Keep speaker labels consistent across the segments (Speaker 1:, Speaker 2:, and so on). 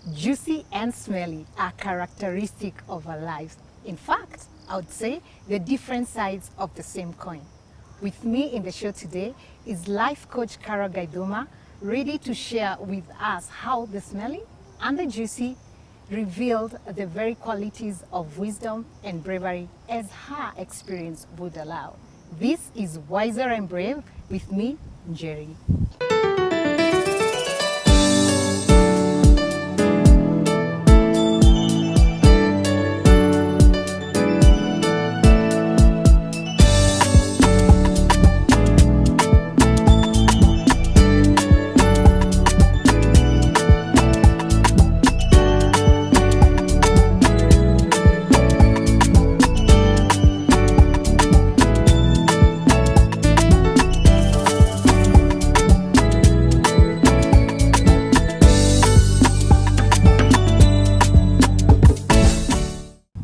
Speaker 1: Juicy and smelly are characteristic of our lives. In fact, I would say they're different sides of the same coin. With me in the show today is life coach Gaithuma, ready to share with us how the smelly and the juicy revealed the very qualities of wisdom and bravery as her experience would allow. This is Wiser and Brave with me, Jerry.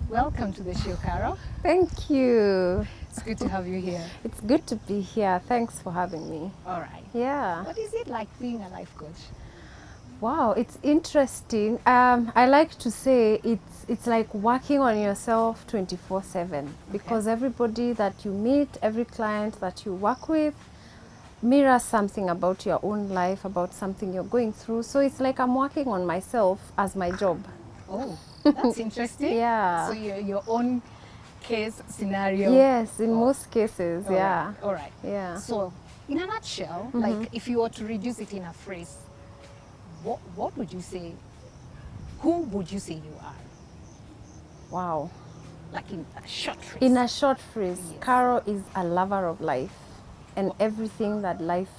Speaker 1: Welcome to the show, Caro.
Speaker 2: Thank you.
Speaker 1: It's good to have you here.
Speaker 2: It's good to be here. Thanks for having me.
Speaker 1: All right.
Speaker 2: Yeah.
Speaker 1: What is it like being a life coach?
Speaker 2: Wow, it's interesting. I like to say it's like working on yourself 24/7 because everybody that you meet, every client that you work with mirrors something about your own life, about something you're going through. So it's like I'm working on myself as my job.
Speaker 1: Oh, that's interesting.
Speaker 2: Yeah.
Speaker 1: So your own case scenario.
Speaker 2: Yes, in most cases, yeah.
Speaker 1: All right.
Speaker 2: Yeah.
Speaker 1: So, in a nutshell, like if you were to reduce it in a phrase, what would you say? Who would you say you are?
Speaker 2: Wow.
Speaker 1: Like in a short phrase.
Speaker 2: In a short phrase,
Speaker 1: Yes.
Speaker 2: Caro is a lover of life and everything that life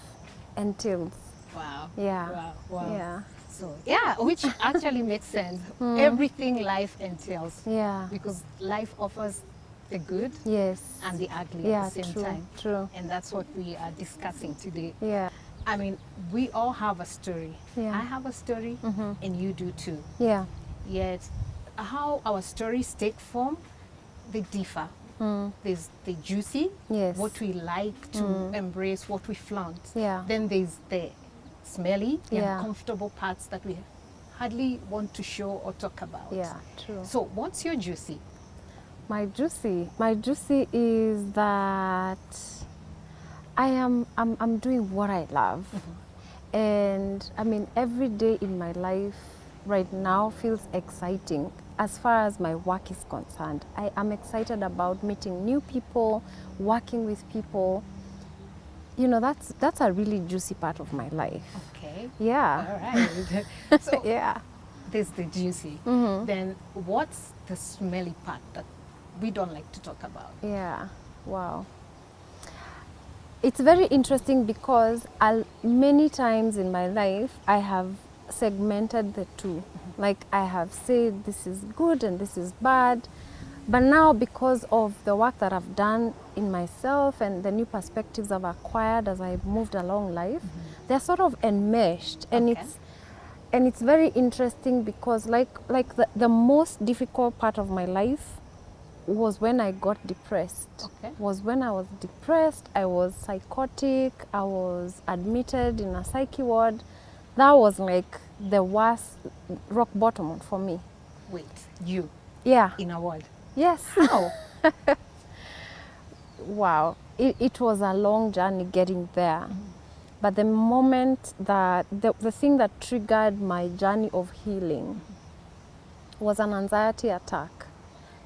Speaker 2: entails.
Speaker 1: Wow.
Speaker 2: Yeah.
Speaker 1: Wow. Wow.
Speaker 2: Yeah.
Speaker 1: So yeah, which actually makes sense. Everything life entails.
Speaker 2: Yeah.
Speaker 1: Because life offers the good
Speaker 2: Yes.
Speaker 1: and the ugly
Speaker 2: Yeah,
Speaker 1: at the same
Speaker 2: true,
Speaker 1: time.
Speaker 2: true.
Speaker 1: And that's what we are discussing today.
Speaker 2: Yeah.
Speaker 1: I mean, we all have a story.
Speaker 2: Yeah.
Speaker 1: I have a story, and you do too.
Speaker 2: Yeah.
Speaker 1: Yet, how our stories take form, they differ. There's the juicy,
Speaker 2: Yes.
Speaker 1: what we like to embrace, what we flaunt.
Speaker 2: Yeah.
Speaker 1: Then there's the smelly, the
Speaker 2: Yeah.
Speaker 1: uncomfortable parts that we hardly want to show or talk about.
Speaker 2: Yeah, true.
Speaker 1: So, what's your juicy?
Speaker 2: My juicy is that I'm doing what I love. And I mean, every day in my life right now feels exciting as far as my work is concerned. I am excited about meeting new people, working with people. You know, that's a really juicy part of my life.
Speaker 1: Okay.
Speaker 2: Yeah.
Speaker 1: All right. So,
Speaker 2: Yeah.
Speaker 1: there's the juicy. Then, what's the smelly part that we don't like to talk about?
Speaker 2: Yeah. Wow. It's very interesting because many times in my life I have segmented the two. Like I have said this is good and this is bad. But now because of the work that I've done in myself and the new perspectives I've acquired as I've moved along life, they're sort of enmeshed. And
Speaker 1: Okay.
Speaker 2: it's very interesting because like the most difficult part of my life was when I got depressed.
Speaker 1: Okay.
Speaker 2: Was when I was depressed, I was psychotic, I was admitted in a psyche ward. That was like the worst rock bottom for me.
Speaker 1: Wait, you
Speaker 2: Yeah.
Speaker 1: in a word?
Speaker 2: Yes.
Speaker 1: How?
Speaker 2: Wow. It was a long journey getting there. But the moment that, the thing that triggered my journey of healing was an anxiety attack.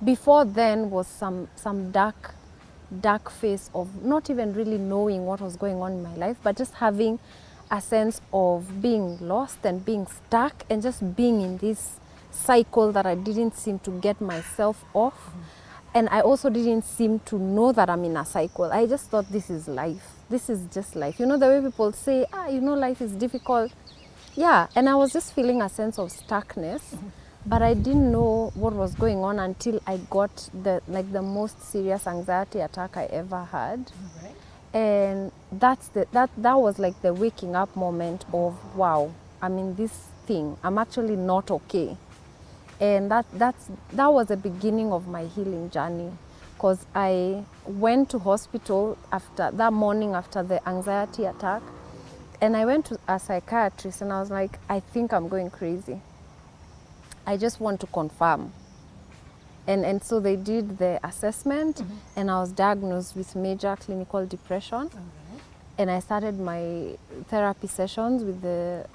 Speaker 2: Before then was some dark phase of not even really knowing what was going on in my life, but just having a sense of being lost and being stuck and just being in this cycle that I didn't seem to get myself off. And I also didn't seem to know that I'm in a cycle. I just thought this is life. This is just life. You know the way people say, life is difficult. Yeah, and I was just feeling a sense of stuckness. But I didn't know what was going on until I got the most serious anxiety attack I ever had.
Speaker 1: Right.
Speaker 2: And that was like the waking up moment of, wow, I'm in this thing. I'm actually not okay. And that was the beginning of my healing journey. Because I went to hospital after that morning after the anxiety attack. And I went to a psychiatrist and I was like, I think I'm going crazy. I just want to confirm. And so they did the assessment, and I was diagnosed with major clinical depression. And I started my therapy sessions with the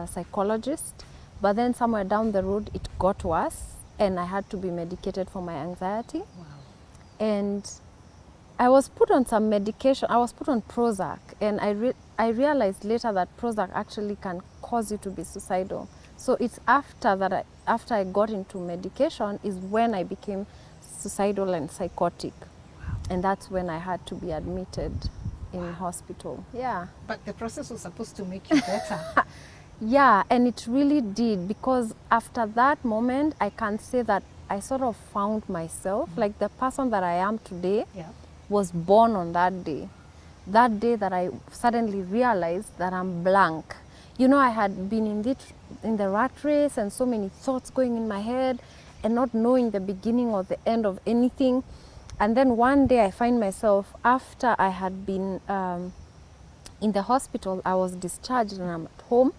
Speaker 2: psychologist. But then somewhere down the road, it got worse, and I had to be medicated for my anxiety.
Speaker 1: Wow.
Speaker 2: And I was put on some medication. I was put on Prozac, and I realized later that Prozac actually can cause you to be suicidal. So it's after that, after I got into medication, is when I became suicidal and psychotic.
Speaker 1: Wow.
Speaker 2: And that's when I had to be admitted in hospital. Yeah.
Speaker 1: But the process was supposed to make you better.
Speaker 2: Yeah, and it really did, because after that moment, I can say that I sort of found myself, like the person that I am today was born on that day. That day that I suddenly realized that I'm blank. You know, I had been in the rat race and so many thoughts going in my head and not knowing the beginning or the end of anything. And then one day I find myself, after I had been in the hospital, I was discharged and I'm at home.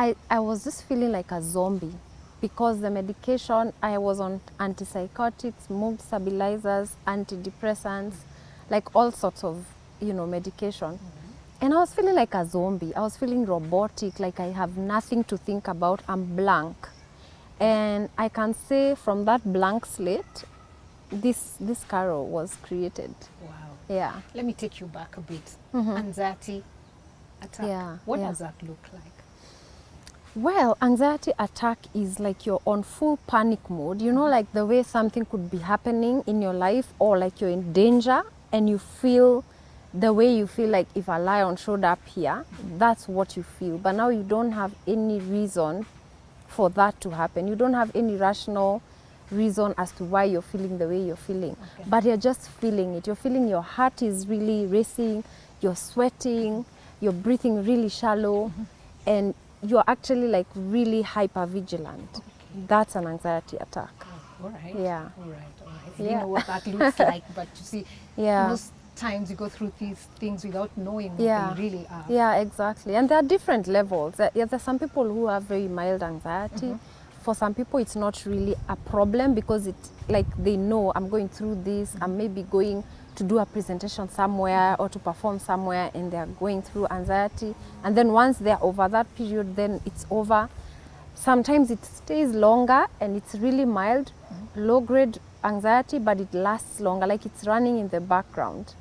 Speaker 2: I was just feeling like a zombie, because the medication, I was on antipsychotics, mood stabilizers, antidepressants, like all sorts of, you know, medication. And I was feeling like a zombie. I was feeling robotic, like I have nothing to think about. I'm blank. And I can say from that blank slate, this Carol was created.
Speaker 1: Wow.
Speaker 2: Yeah.
Speaker 1: Let me take you back a bit. Anxiety attack.
Speaker 2: Yeah,
Speaker 1: What
Speaker 2: yeah.
Speaker 1: does that look like?
Speaker 2: Well, anxiety attack is like you're on full panic mode. You know, like the way something could be happening in your life, or like you're in danger and you feel the way you feel, like if a lion showed up here, that's what you feel. But now you don't have any reason for that to happen. You don't have any rational reason as to why you're feeling the way you're feeling. But you're just feeling it. You're feeling your heart is really racing, you're sweating, you're breathing really shallow, and you're actually like really hyper vigilant. That's an anxiety attack.
Speaker 1: Oh, all right.
Speaker 2: Yeah.
Speaker 1: All right.
Speaker 2: Yeah.
Speaker 1: You know what that looks like, but you see,
Speaker 2: Yeah.
Speaker 1: most times you go through these things without knowing what
Speaker 2: Yeah.
Speaker 1: they really are.
Speaker 2: Yeah, exactly. And there are different levels. There's some people who have very mild anxiety. For some people, it's not really a problem, because it's like they know I'm going through this. I'm maybe going to do a presentation somewhere or to perform somewhere, and they're going through anxiety. And then once they're over that period, then it's over. Sometimes it stays longer and it's really mild, low-grade anxiety, but it lasts longer, like it's running in the background.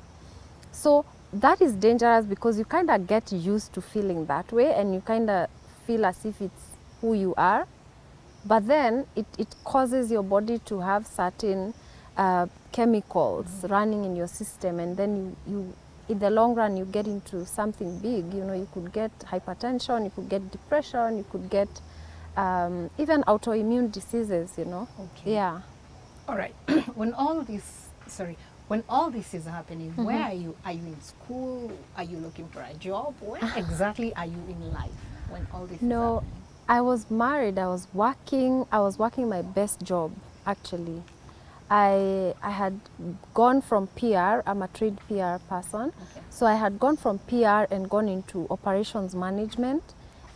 Speaker 2: So that is dangerous, because you kind of get used to feeling that way, and you kind of feel as if it's who you are. But then it causes your body to have certain chemicals running in your system, and then you in the long run you get into something big. You know, you could get hypertension, you could get depression, you could get even autoimmune diseases, you know.
Speaker 1: Okay.
Speaker 2: Yeah.
Speaker 1: All right. When all this is happening, where are you? Are you in school? Are you looking for a job? Where exactly are you in life when all this is happening?
Speaker 2: I was married. I was working my best job, actually. I had gone from PR. I'm a trained PR person. So I had gone from PR and gone into operations management,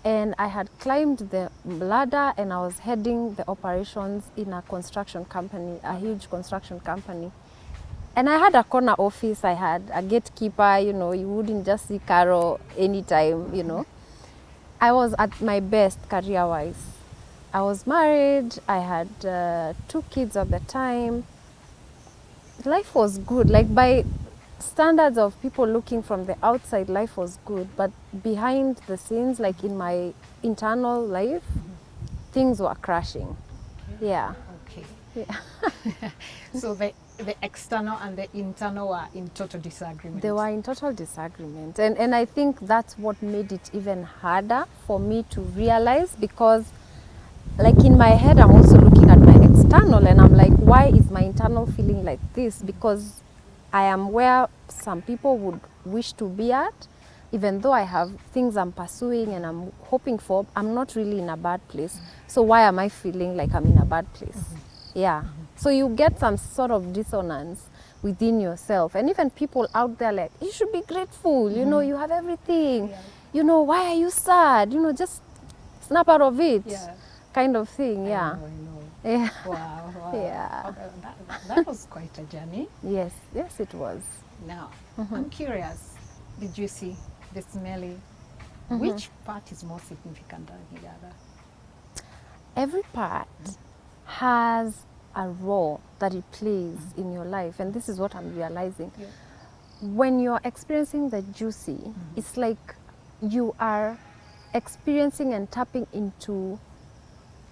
Speaker 2: and I had climbed the ladder, and I was heading the operations in a construction company, a huge construction company. And I had a corner office. I had a gatekeeper. You know, you wouldn't just see Carol anytime, you know. I was at my best career-wise. I was married, I had 2 kids at the time. Life was good. Like, by standards of people looking from the outside, life was good. But behind the scenes, like in my internal life, things were crashing. Yeah.
Speaker 1: Okay.
Speaker 2: Yeah.
Speaker 1: So the external and the internal were in total disagreement.
Speaker 2: They were in total disagreement. And I think that's what made it even harder for me to realize, because like in my head, I'm also looking at my external, and I'm like, why is my internal feeling like this? Because I am where some people would wish to be at, even though I have things I'm pursuing and I'm hoping for, I'm not really in a bad place. So why am I feeling like I'm in a bad place? Yeah. So you get some sort of dissonance within yourself. And even people out there, like, you should be grateful, you know, you have everything. You know, why are you sad? You know, just snap out of it. kind of thing.
Speaker 1: I
Speaker 2: Yeah.
Speaker 1: know.
Speaker 2: Yeah.
Speaker 1: Wow, wow.
Speaker 2: Yeah.
Speaker 1: Okay, that was quite a journey.
Speaker 2: Yes, yes, it was.
Speaker 1: Now, I'm curious, did you see the smelly? Which part is more significant than the other?
Speaker 2: Every part has a role that it plays in your life, and this is what I'm realizing.
Speaker 1: Yeah.
Speaker 2: When you're experiencing the juicy, it's like you are experiencing and tapping into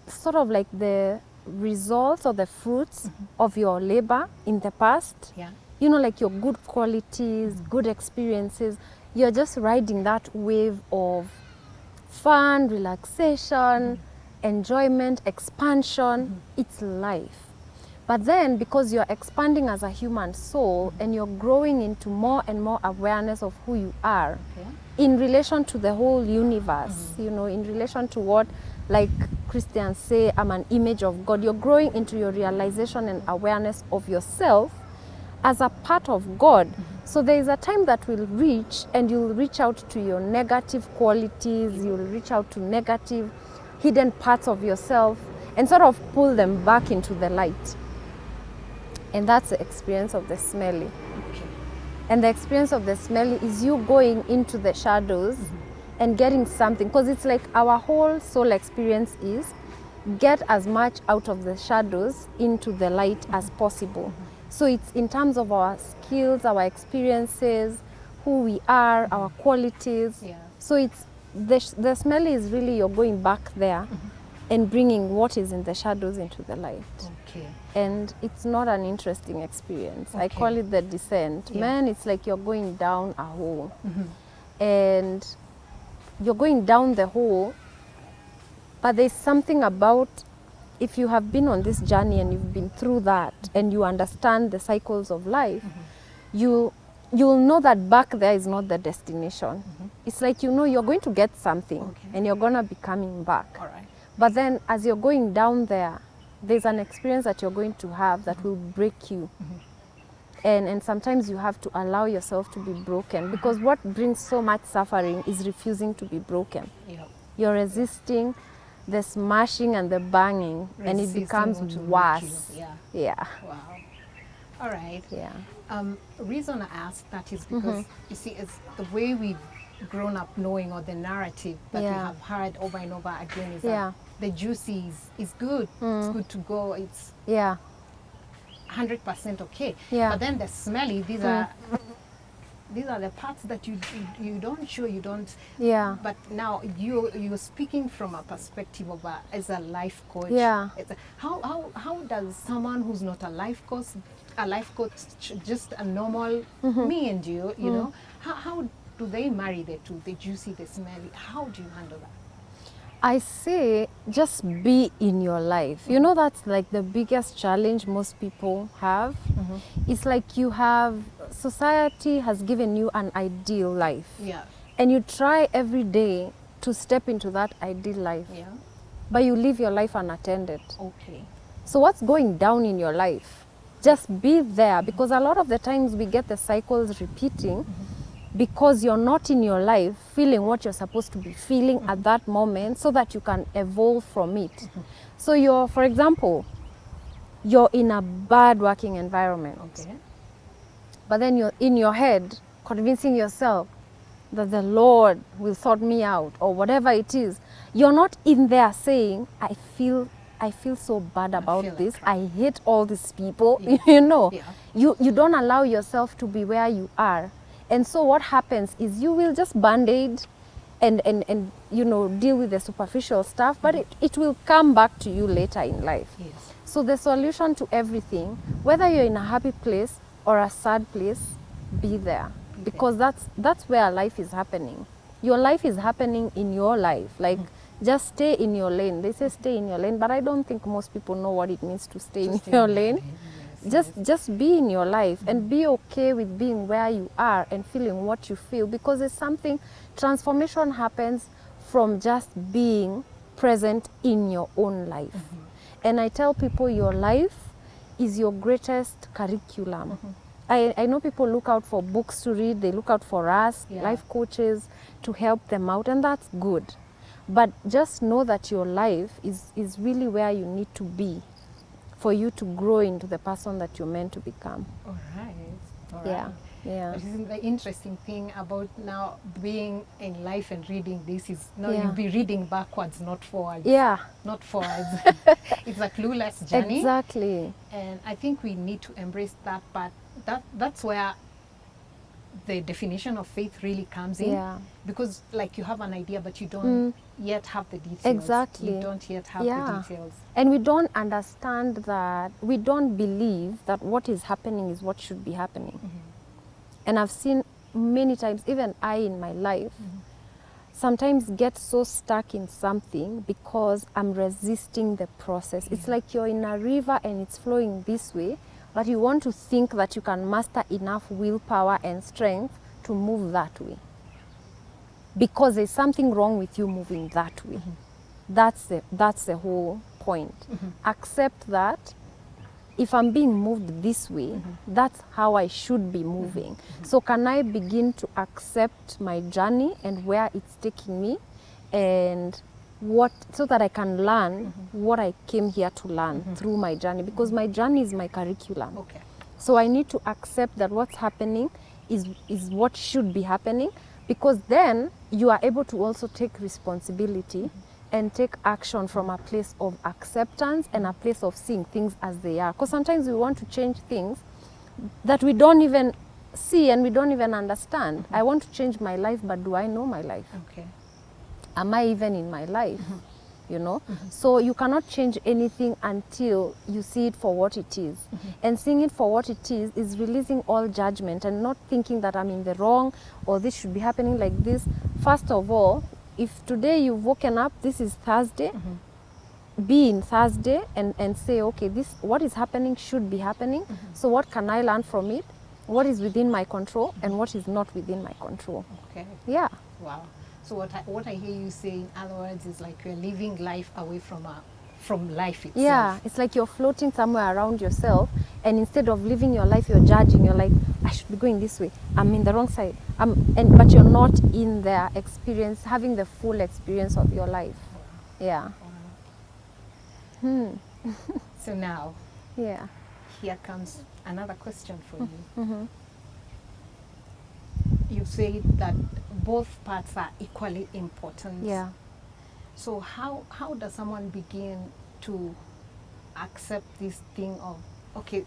Speaker 2: sort of like the results or the fruits of your labor in the past.
Speaker 1: Yeah.
Speaker 2: You know, like your good qualities, good experiences. You're just riding that wave of fun, relaxation, enjoyment, expansion. It's life. But then, because you're expanding as a human soul and you're growing into more and more awareness of who you are in relation to the whole universe, you know, in relation to what, like Christians say, I'm an image of God. You're growing into your realization and awareness of yourself as a part of God. So there is a time that will reach and you'll reach out to your negative qualities, you'll reach out to negative hidden parts of yourself and sort of pull them back into the light. And that's the experience of the smelly.
Speaker 1: Okay.
Speaker 2: And the experience of the smelly is you going into the shadows and getting something, because it's like our whole soul experience is get as much out of the shadows into the light as possible. So it's in terms of our skills, our experiences, who we are, our qualities.
Speaker 1: Yeah.
Speaker 2: So it's the smelly is really you're going back there and bringing what is in the shadows into the light.
Speaker 1: Okay.
Speaker 2: And it's not an interesting experience. I
Speaker 1: Okay.
Speaker 2: call it the descent.
Speaker 1: Yeah.
Speaker 2: Man, it's like you're going down a hole. And you're going down the hole, but there's something about, if you have been on this journey and you've been through that and you understand the cycles of life, you'll know that back there is not the destination. It's like, you know, you're going to get something and you're going to be coming back.
Speaker 1: All right.
Speaker 2: But then as you're going down there, there's an experience that you're going to have that will break you. And sometimes you have to allow yourself to be broken, because what brings so much suffering is refusing to be broken.
Speaker 1: Yeah.
Speaker 2: You're resisting the smashing and the banging, and it
Speaker 1: Resisting
Speaker 2: becomes
Speaker 1: what will
Speaker 2: worse.
Speaker 1: make you-
Speaker 2: Yeah.
Speaker 1: Wow. All right.
Speaker 2: Yeah.
Speaker 1: Reason I ask that is because you see, it's the way we've grown up knowing, or the narrative that we
Speaker 2: Yeah.
Speaker 1: have heard over and over again is
Speaker 2: Yeah.
Speaker 1: that the juicy is good. It's good to go. It's
Speaker 2: Yeah.
Speaker 1: 100% okay.
Speaker 2: Yeah.
Speaker 1: But then the smelly, these are the parts that you don't show, you don't.
Speaker 2: Yeah.
Speaker 1: But now you're speaking from a perspective of as a life coach.
Speaker 2: Yeah.
Speaker 1: How does someone who's not a life coach, just a normal me and you know, how do they marry the two, the juicy, the smelly? How do you handle that?
Speaker 2: I say just be in your life. You know, that's like the biggest challenge most people have. It's like society has given you an ideal life.
Speaker 1: Yeah.
Speaker 2: And you try every day to step into that ideal life.
Speaker 1: Yeah.
Speaker 2: But you live your life unattended.
Speaker 1: Okay.
Speaker 2: So what's going down in your life? Just be there, because a lot of the times we get the cycles repeating because you're not in your life feeling what you're supposed to be feeling at that moment, so that you can evolve from it. So for example, you're in a bad working environment,
Speaker 1: Okay.
Speaker 2: but then you're in your head convincing yourself that the Lord will sort me out, or whatever it is. You're not in there saying, I feel so bad about
Speaker 1: feel like
Speaker 2: this.
Speaker 1: crap.
Speaker 2: I hate all these people.
Speaker 1: Yeah.
Speaker 2: You know,
Speaker 1: Yeah.
Speaker 2: you don't allow yourself to be where you are. And so what happens is you will just band-aid and you know, deal with the superficial stuff, but it will come back to you later in life.
Speaker 1: Yes.
Speaker 2: So the solution to everything, whether you're in a happy place or a sad place, be there. Because that's where life is happening. Your life is happening in your life. Like, just stay in your lane. They say stay in your lane, but I don't think most people know what it means to stay in your lane. Just be in your life and be okay with being where you are and feeling what you feel, because it's something, transformation happens from just being present in your own life. And I tell people your life is your greatest curriculum. I know people look out for books to read, they look out for us,
Speaker 1: Yeah.
Speaker 2: life coaches, to help them out, and that's good. But just know that your life is really where you need to be for you to grow into the person that you're meant to become.
Speaker 1: All right. All right.
Speaker 2: Yeah. Yeah.
Speaker 1: But isn't the interesting thing about now being in life and reading this is now
Speaker 2: Yeah.
Speaker 1: you'll be reading backwards, not forwards.
Speaker 2: Yeah.
Speaker 1: Not forwards. It's a clueless journey.
Speaker 2: Exactly.
Speaker 1: And I think we need to embrace that part. That's where the definition of faith really comes in.
Speaker 2: Yeah.
Speaker 1: Because like you have an idea, but you don't yet have the details.
Speaker 2: Exactly.
Speaker 1: You don't yet have
Speaker 2: Yeah.
Speaker 1: the details.
Speaker 2: And we don't understand that, we don't believe that what is happening is what should be happening. And I've seen many times, even I in my life, sometimes get so stuck in something because I'm resisting the process. It's like you're in a river and it's flowing this way, but you want to think that you can muster enough willpower and strength to move that way. Because there's something wrong with you moving that way. That's the whole point. Accept that if I'm being moved this way, that's how I should be moving. So can I begin to accept my journey and where it's taking me, and so that I can learn what I came here to learn through my journey, because my journey is my curriculum.
Speaker 1: Okay.
Speaker 2: So I need to accept that what's happening is what should be happening, because then you are able to also take responsibility and take action from a place of acceptance and a place of seeing things as they are. Because sometimes we want to change things that we don't even see and we don't even understand. I want to change my life, but do I know my life?
Speaker 1: Okay.
Speaker 2: Am I even in my life? You know? So you cannot change anything until you see it for what it is. And seeing it for what it is releasing all judgment and not thinking that I'm in the wrong or this should be happening like this. First of all, if today you've woken up, this is Thursday, be in Thursday and say, okay, this what is happening should be happening. So what can I learn from it? What is within my control and what is not within my control?
Speaker 1: Okay.
Speaker 2: Yeah.
Speaker 1: Wow. So what I hear you say, in other words, is like you're living life away from life itself.
Speaker 2: Yeah, it's like you're floating somewhere around yourself, and instead of living your life, you're judging. You're like, I should be going this way. I'm in the wrong side. But you're not in there having the full experience of your life. Yeah.
Speaker 1: So now,
Speaker 2: Yeah.
Speaker 1: here comes another question for you. You say that both parts are equally important.
Speaker 2: Yeah.
Speaker 1: So how does someone begin to accept this thing of, okay,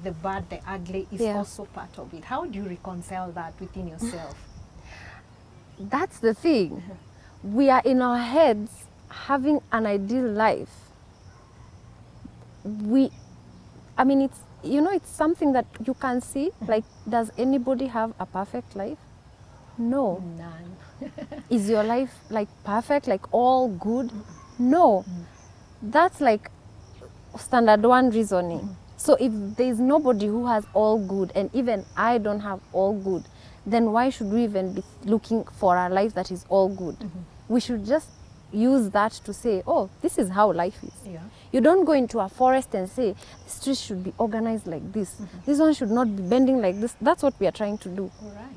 Speaker 1: the bad, the ugly is
Speaker 2: Yeah.
Speaker 1: also part of it? How do you reconcile that within yourself?
Speaker 2: That's the thing. We are in our heads having an ideal life. It's something that you can see. Like, does anybody have a perfect life? No.
Speaker 1: None.
Speaker 2: Is your life like perfect, like all good? No. That's like standard one reasoning. So if there's nobody who has all good, and even I don't have all good, then why should we even be looking for a life that is all good? We should just use that to say, oh, this is how life is.
Speaker 1: Yeah.
Speaker 2: You don't go into a forest and say, the streets should be organized like this. This one should not be bending like this. That's what we are trying to do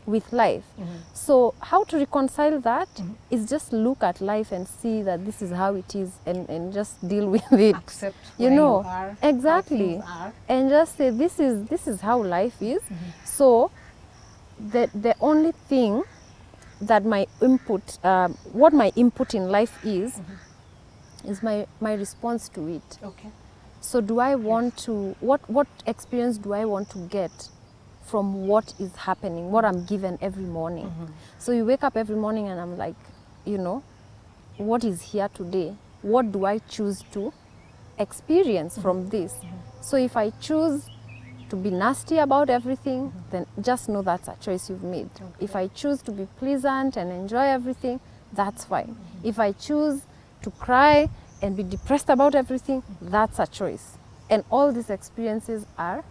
Speaker 2: with life. So how to reconcile that is just look at life and see that this is how it is, and just deal with it.
Speaker 1: Accept
Speaker 2: you
Speaker 1: where
Speaker 2: know,
Speaker 1: you are,
Speaker 2: exactly.
Speaker 1: how things are.
Speaker 2: And just say, this is how life is. So the only thing that my input, what my input in life is my response to it.
Speaker 1: Okay.
Speaker 2: So do I want to, what experience do I want to get from what is happening, what I'm given every morning? So you wake up every morning and I'm like, what is here today? What do I choose to experience from this? So if I choose to be nasty about everything, then just know that's a choice you've made. If I choose to be pleasant and enjoy everything, that's fine. If I choose to cry and be depressed about everything, that's a choice. And all these experiences are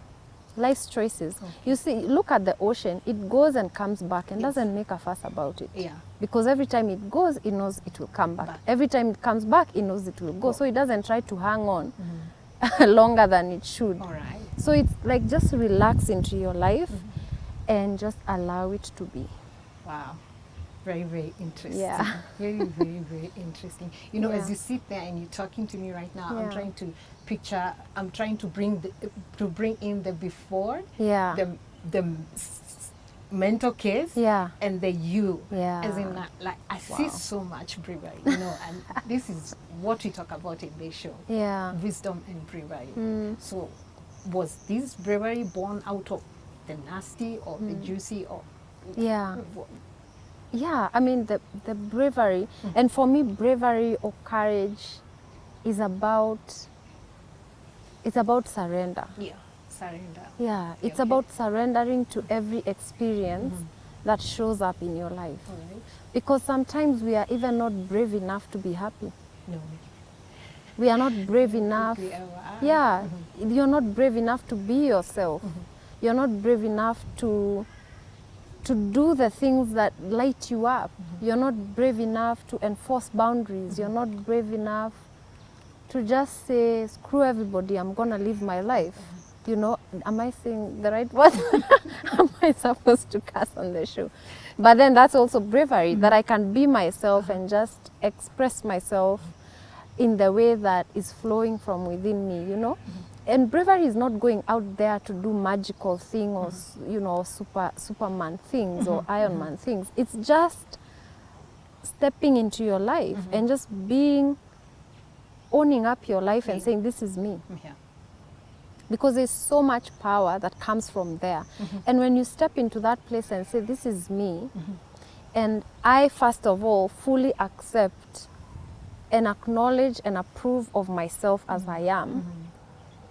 Speaker 2: life's choices. You see, look at the ocean. It goes and comes back and doesn't make a fuss about it.
Speaker 1: Yeah.
Speaker 2: Because every time it goes, it knows it will come back. Every time it comes back, it knows it will go. So it doesn't try to hang on longer than it should.
Speaker 1: All right.
Speaker 2: So it's like, just relax into your life and just allow it to be.
Speaker 1: Wow. Very, very interesting.
Speaker 2: Yeah.
Speaker 1: Very, very, very interesting. You know,
Speaker 2: Yeah.
Speaker 1: as you sit there and you're talking to me right now,
Speaker 2: Yeah.
Speaker 1: I'm trying to picture, I'm trying to bring in the before,
Speaker 2: Yeah.
Speaker 1: the mental case,
Speaker 2: Yeah.
Speaker 1: and the you.
Speaker 2: Yeah.
Speaker 1: As in, like, I see so much bravery, you know, and this is what we talk about in this show.
Speaker 2: Yeah.
Speaker 1: Wisdom and bravery.
Speaker 2: Mm.
Speaker 1: So, was this bravery born out of the nasty or the juicy or?
Speaker 2: Yeah.
Speaker 1: What?
Speaker 2: Yeah, I mean the bravery, and for me bravery or courage is about surrender.
Speaker 1: Yeah, surrender.
Speaker 2: Yeah, it's
Speaker 1: okay.
Speaker 2: about surrendering to every experience that shows up in your life.
Speaker 1: All right.
Speaker 2: Because sometimes we are even not brave enough to be happy.
Speaker 1: No.
Speaker 2: We are not brave enough.
Speaker 1: We ever are.
Speaker 2: Yeah, you're not brave enough to be yourself. You're not brave enough to do the things that light you up. You're not brave enough to enforce boundaries. You're not brave enough to just say, screw everybody, I'm gonna live my life. You know, am I saying the right word? Am I supposed to cuss on the show? But then that's also bravery, that I can be myself and just express myself in the way that is flowing from within me, you know? And bravery is not going out there to do magical things or, you know, Superman things or Iron Man things. It's just stepping into your life and just owning up your life and saying, this is me.
Speaker 1: Yeah.
Speaker 2: Because there's so much power that comes from there. And when you step into that place and say, this is me, and I, first of all, fully accept and acknowledge and approve of myself as I am,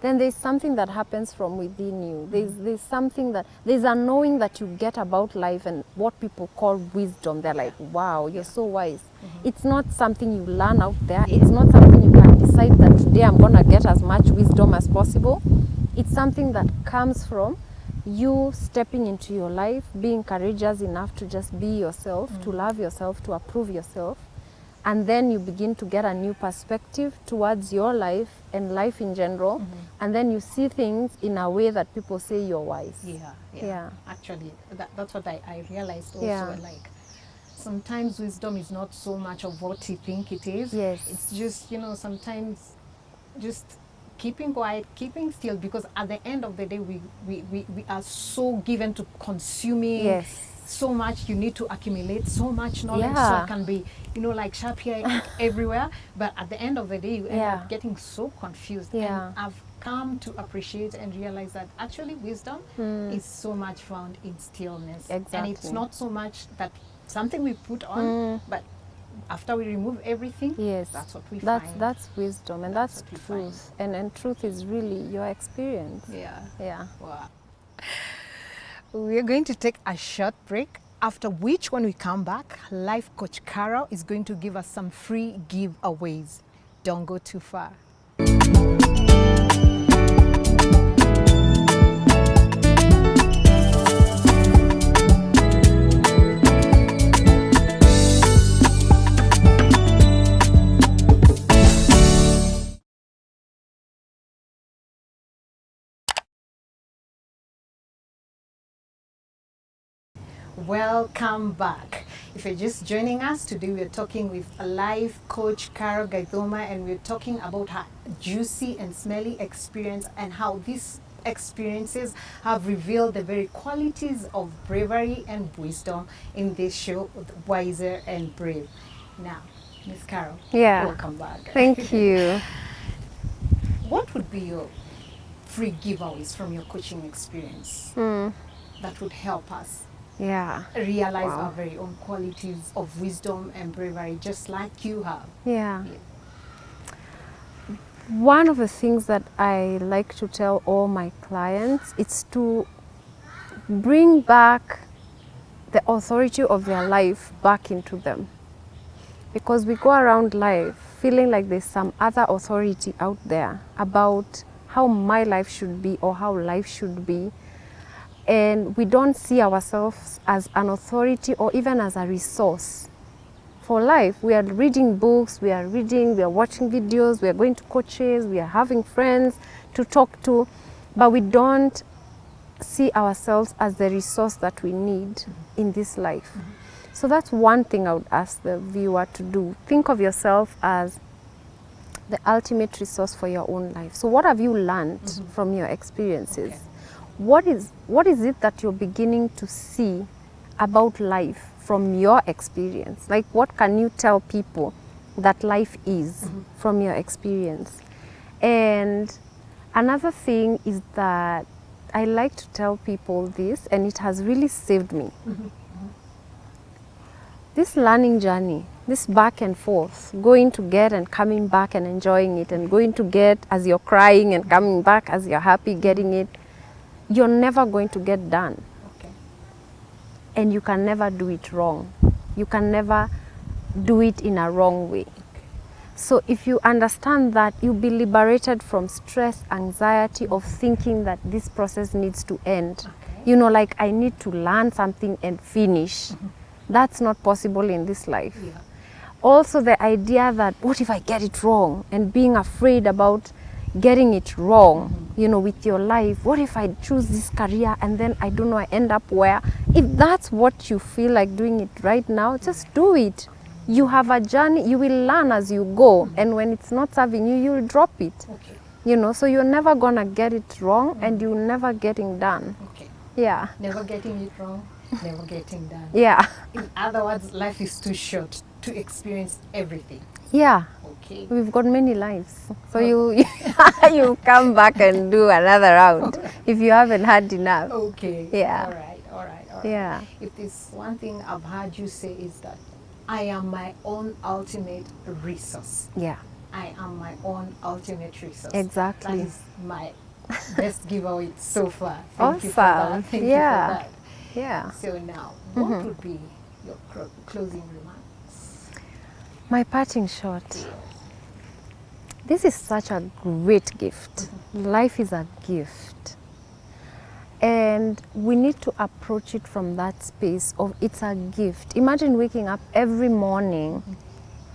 Speaker 2: then there's something that happens from within you. There's something there's a knowing that you get about life and what people call wisdom. They're like, wow, you're so wise. It's not something you learn out there. It's not something you can decide that today I'm gonna get as much wisdom as possible. It's something that comes from you stepping into your life, being courageous enough to just be yourself, to love yourself, to approve yourself. And then you begin to get a new perspective towards your life and life in general. And then you see things in a way that people say you're wise.
Speaker 1: Yeah. Actually, that's what I realized also.
Speaker 2: Yeah.
Speaker 1: Like, sometimes wisdom is not so much of what you think it is.
Speaker 2: Yes.
Speaker 1: It's just, you know, sometimes just keeping quiet, keeping still, because at the end of the day, we are so given to consuming.
Speaker 2: Yes.
Speaker 1: So much you need to accumulate, so much knowledge, so it can be, you know, like sharp here everywhere. But at the end of the day, you end up getting so confused. And I've come to appreciate and realize that actually wisdom is so much found in stillness.
Speaker 2: Exactly.
Speaker 1: And it's not so much that something we put on, but after we remove everything, that's what we find.
Speaker 2: That's wisdom, and that's
Speaker 1: what we
Speaker 2: truth. And truth is really your experience.
Speaker 1: Yeah. Wow. We're going to take a short break, after which when we come back, life coach Carol is going to give us some free giveaways. Don't go too far. Welcome back. If you're just joining us, today we're talking with a life coach, Carol Gaithuma, and we're talking about her juicy and smelly experience and how these experiences have revealed the very qualities of bravery and wisdom in this show, Wiser and Brave. Now, Miss Carol, welcome back.
Speaker 2: Thank you.
Speaker 1: What would be your free giveaways from your coaching experience that would help us realize our very own qualities of wisdom and bravery, just like you have?
Speaker 2: One of the things that I like to tell all my clients is to bring back the authority of their life back into them. Because we go around life feeling like there's some other authority out there about how my life should be or how life should be. And we don't see ourselves as an authority or even as a resource for life. We are reading books, we are watching videos, we are going to coaches, we are having friends to talk to, but we don't see ourselves as the resource that we need in this life. So that's one thing I would ask the viewer to do. Think of yourself as the ultimate resource for your own life. So what have you learned from your experiences?
Speaker 1: Okay.
Speaker 2: What is it that you're beginning to see about life from your experience? Like, what can you tell people that life is from your experience? And another thing is that I like to tell people this, and it has really saved me. This learning journey, this back and forth, going to get and coming back and enjoying it, and going to get as you're crying and coming back as you're happy getting it, you're never going to get done.
Speaker 1: Okay.
Speaker 2: And you can never do it wrong. You can never do it in a wrong way. So if you understand that, you'll be liberated from stress, anxiety of thinking that this process needs to end.
Speaker 1: Okay.
Speaker 2: You know, like, I need to learn something and finish. That's not possible in this life.
Speaker 1: Yeah.
Speaker 2: Also, the idea that, what if I get it wrong? And being afraid about getting it wrong, you know, with your life. What if I choose this career and then I don't know, I end up where? If that's what you feel like doing it right now, just do it. You have a journey, you will learn as you go, and when it's not serving you, you'll drop it.
Speaker 1: Okay.
Speaker 2: You know, so you're never gonna get it wrong, and you're never getting done.
Speaker 1: Okay.
Speaker 2: Yeah.
Speaker 1: Never getting it wrong, never getting done.
Speaker 2: Yeah.
Speaker 1: In other words, life is too short to experience everything.
Speaker 2: Yeah.
Speaker 1: Okay.
Speaker 2: We've got many lives. So you come back and do another round if you haven't had enough.
Speaker 1: Okay.
Speaker 2: Yeah.
Speaker 1: All right.
Speaker 2: Yeah.
Speaker 1: If there's one thing I've heard you say is that I am my own ultimate resource.
Speaker 2: Yeah.
Speaker 1: I am my own ultimate resource.
Speaker 2: Exactly.
Speaker 1: That is my best giveaway so far. Thank you for
Speaker 2: Awesome.
Speaker 1: that. Thank
Speaker 2: Yeah.
Speaker 1: you for that.
Speaker 2: Yeah.
Speaker 1: So now, what would be your closing remarks?
Speaker 2: My parting shot. This is such a great gift. Life is a gift. And we need to approach it from that space of it's a gift. Imagine waking up every morning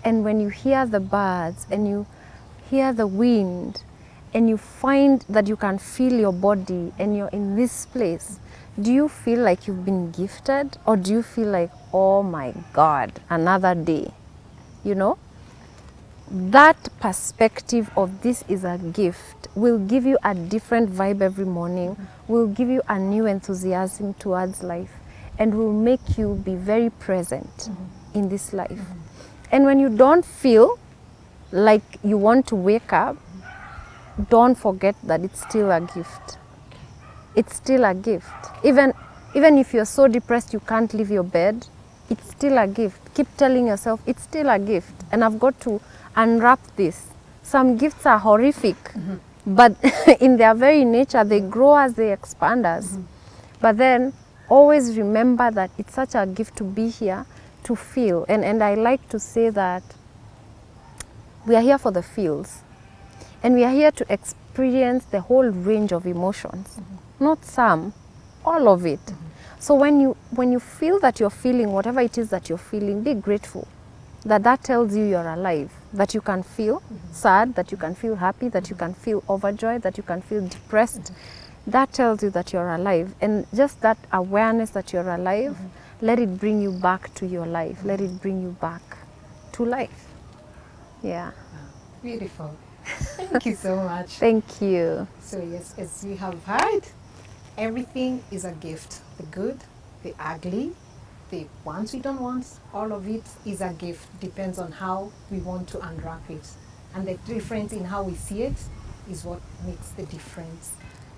Speaker 2: and when you hear the birds and you hear the wind and you find that you can feel your body and you're in this place, do you feel like you've been gifted, or do you feel like, oh my God, another day? You know? That perspective of this is a gift will give you a different vibe every morning, will give you a new enthusiasm towards life, and will make you be very present in this life. And when you don't feel like you want to wake up, don't forget that it's still a gift. It's still a gift. Even if you're so depressed you can't leave your bed, it's still a gift. Keep telling yourself it's still a gift, and I've got to unwrap this. Some gifts are horrific, but in their very nature they grow as they expand us. But then always remember that it's such a gift to be here, to feel. And I like to say that we are here for the feels, and we are here to experience the whole range of emotions, not some, all of it. So when you feel that you're feeling whatever it is that you're feeling, be grateful that tells you you're alive, that you can feel sad, that you can feel happy, that you can feel overjoyed, that you can feel depressed. That tells you that you're alive. And just that awareness that you're alive, let it bring you back to your life. Let it bring you back to life. Yeah.
Speaker 1: Beautiful. Thank you so much.
Speaker 2: Thank you.
Speaker 1: So yes, as you have heard, everything is a gift. The good, the ugly, the ones we don't want, all of it is a gift. Depends on how we want to unwrap it. And the difference in how we see it is what makes the difference.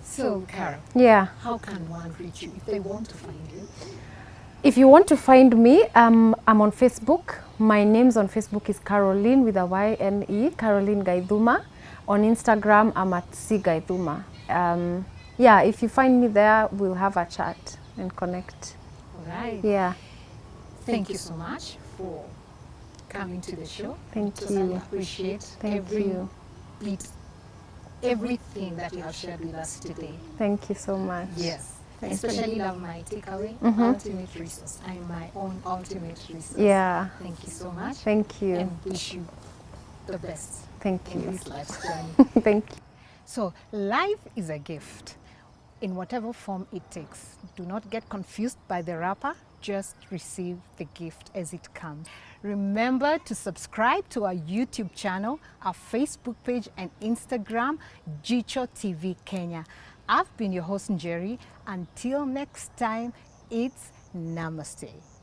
Speaker 1: So, Carol,
Speaker 2: Yeah.
Speaker 1: how can one reach you if they want to find you?
Speaker 2: If you want to find me, I'm on Facebook. My name's on Facebook is Carolyne with a Y-N-E, Carolyne Gaithuma. On Instagram, I'm at Gaithuma. Yeah, if you find me there, we'll have a chat and connect.
Speaker 1: All right.
Speaker 2: Yeah.
Speaker 1: Thank you so much for coming to the show.
Speaker 2: Thank
Speaker 1: Totally
Speaker 2: you.
Speaker 1: appreciate
Speaker 2: Thank you.
Speaker 1: everything that you have shared with us today.
Speaker 2: Thank you so much.
Speaker 1: Yes. I
Speaker 2: Thank
Speaker 1: especially love my takeaway, ultimate resource. I am my own ultimate resource.
Speaker 2: Yeah.
Speaker 1: Thank you so much.
Speaker 2: Thank you.
Speaker 1: And wish you the best
Speaker 2: Thank
Speaker 1: in
Speaker 2: you.
Speaker 1: this life's journey.
Speaker 2: Thank you.
Speaker 1: So life is a gift in whatever form it takes. Do not get confused by the wrapper. just receive the gift as it comes. Remember to subscribe to our YouTube channel, our Facebook page and Instagram, Jicho TV Kenya. I've been your host, Njeri. Until next time, it's Namaste.